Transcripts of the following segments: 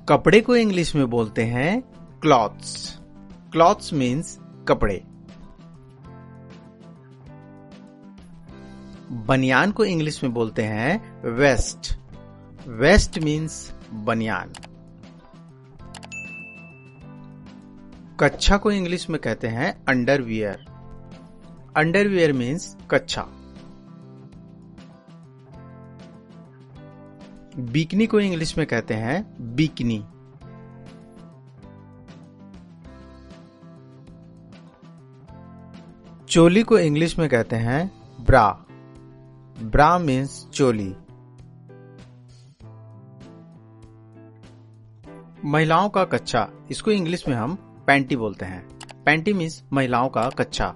कपड़े को इंग्लिश में बोलते हैं क्लॉथ्स। क्लॉथ्स मीन्स कपड़े। बनियान को इंग्लिश में बोलते हैं वेस्ट। वेस्ट मीन्स बनियान। कच्छा को इंग्लिश में कहते हैं अंडरवियर। अंडरवियर मीन्स कच्छा। बिकनी को इंग्लिश में कहते हैं बिकनी। चोली को इंग्लिश में कहते हैं ब्रा। ब्रा मीन्स चोली। महिलाओं का कच्छा, इसको इंग्लिश में हम पैंटी बोलते हैं। पैंटी मीन्स महिलाओं का कच्छा।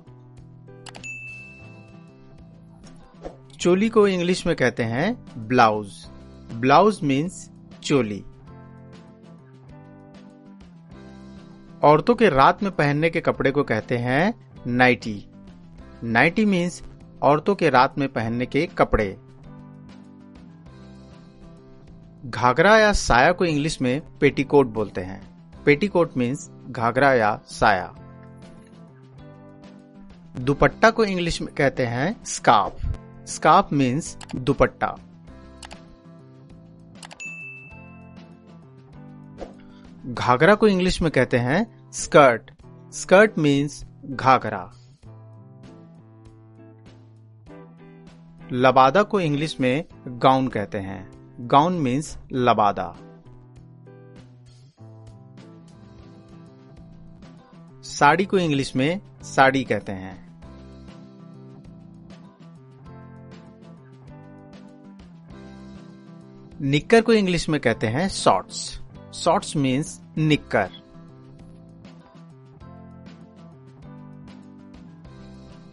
चोली को इंग्लिश में कहते हैं ब्लाउज। ब्लाउज मीन्स चोली। औरतों के रात में पहनने के कपड़े को कहते हैं नाइटी। नाइटी मीन्स औरतों के रात में पहनने के कपड़े। घाघरा या साया को इंग्लिश में पेटीकोट बोलते हैं। पेटीकोट मीन्स घाघरा या साया। दुपट्टा को इंग्लिश में कहते हैं स्कार्फ। स्कार्फ मीन्स दुपट्टा। घाघरा को इंग्लिश में कहते हैं स्कर्ट। स्कर्ट मीन्स घाघरा। लबादा को इंग्लिश में गाउन कहते हैं। Gown means लबादा। साड़ी को इंग्लिश में साड़ी कहते हैं। निक्कर को इंग्लिश में कहते हैं शॉर्ट्स। शॉर्ट्स मीन्स निक्कर।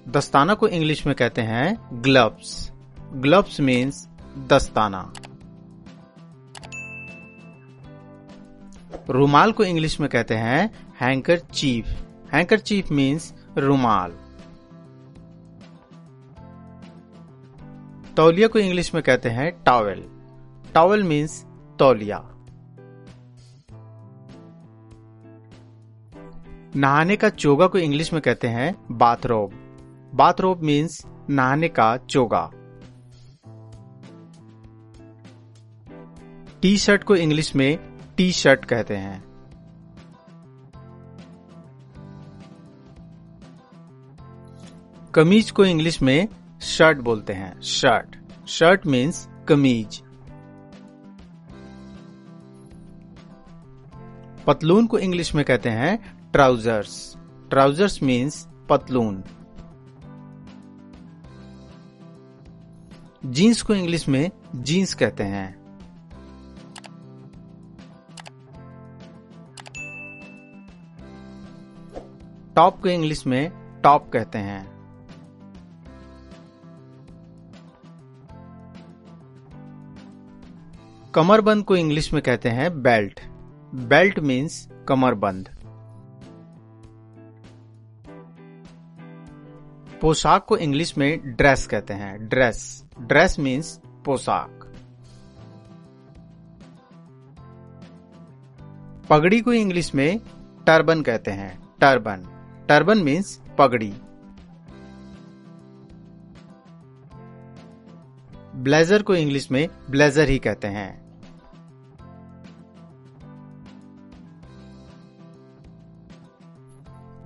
दस्ताना को इंग्लिश में कहते हैं ग्लव्स। ग्लव्स मीन्स दस्ताना। रुमाल को इंग्लिश में कहते हैं हैंकरचीफ। हैंकरचीफ मीन्स रुमाल। तौलिया को इंग्लिश में कहते हैं टॉवेल। टॉवेल मीन्स तौलिया। नहाने का चोगा को इंग्लिश में कहते हैं बाथरोब। बाथरोब मीन्स नहाने का चोगा। टी शर्ट को इंग्लिश में टी शर्ट कहते हैं। कमीज को इंग्लिश में शर्ट बोलते हैं। शर्ट। शर्ट मीन्स कमीज। पतलून को इंग्लिश में कहते हैं ट्राउजर्स। ट्राउजर्स मीन्स पतलून। जीन्स को इंग्लिश में जीन्स कहते हैं। टॉप को इंग्लिश में टॉप कहते हैं। कमरबंद को इंग्लिश में कहते हैं बेल्ट। Belt means कमरबंद। पोशाक को इंग्लिश में ड्रेस कहते हैं। ड्रेस। ड्रेस मीन्स पोशाक। पगड़ी को इंग्लिश में टर्बन कहते हैं। टर्बन। टर्बन मीन्स पगड़ी। ब्लेजर को इंग्लिश में ब्लेजर ही कहते हैं।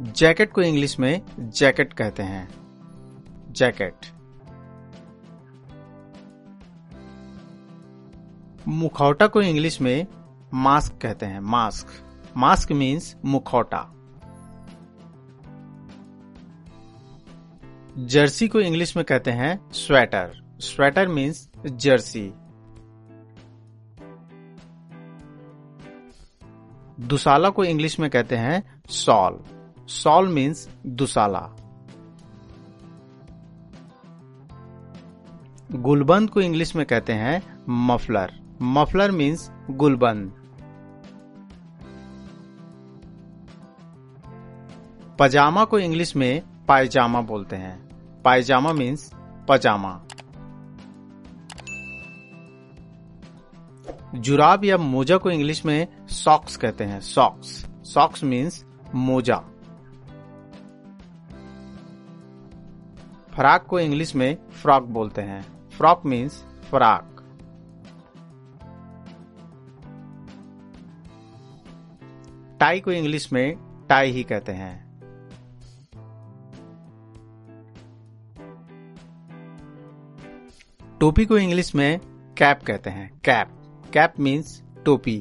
जैकेट को इंग्लिश में जैकेट कहते हैं। जैकेट। मुखौटा को इंग्लिश में मास्क कहते हैं। मास्क। मास्क मीन्स मुखौटा। जर्सी को इंग्लिश में कहते हैं स्वेटर। Sweater means jersey. दुसाला को इंग्लिश में कहते हैं शॉल। शॉल मीन्स दुसाला। गुलबंद को इंग्लिश में कहते हैं मफलर। मफलर मीन्स गुलबंद। पजामा को इंग्लिश में पायजामा बोलते हैं। पायजामा मीन्स पजामा। जुराब या मोजा को इंग्लिश में सॉक्स कहते हैं। सॉक्स मीन्स मोजा। फ्रॉक को इंग्लिश में फ्रॉक बोलते हैं। Frock means frock. टाई को इंग्लिश में टाई ही कहते हैं। टोपी को इंग्लिश में कैप कहते हैं। कैप मीन्स टोपी।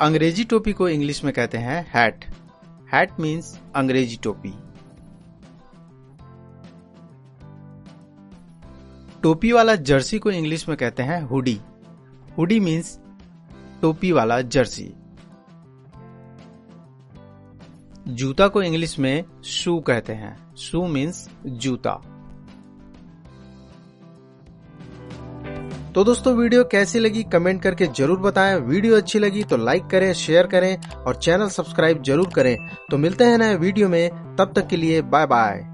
अंग्रेजी टोपी को इंग्लिश में कहते हैं हैट मीन्स अंग्रेजी टोपी। टोपी वाला जर्सी को इंग्लिश में कहते हैं हुडी मीन्स टोपी वाला जर्सी। जूता को इंग्लिश में शू कहते हैं। शू मीन्स जूता। तो दोस्तों वीडियो कैसी लगी कमेंट करके जरूर बताएं। वीडियो अच्छी लगी तो लाइक करें, शेयर करें और चैनल सब्सक्राइब जरूर करें। तो मिलते हैं नए वीडियो में, तब तक के लिए बाय बाय।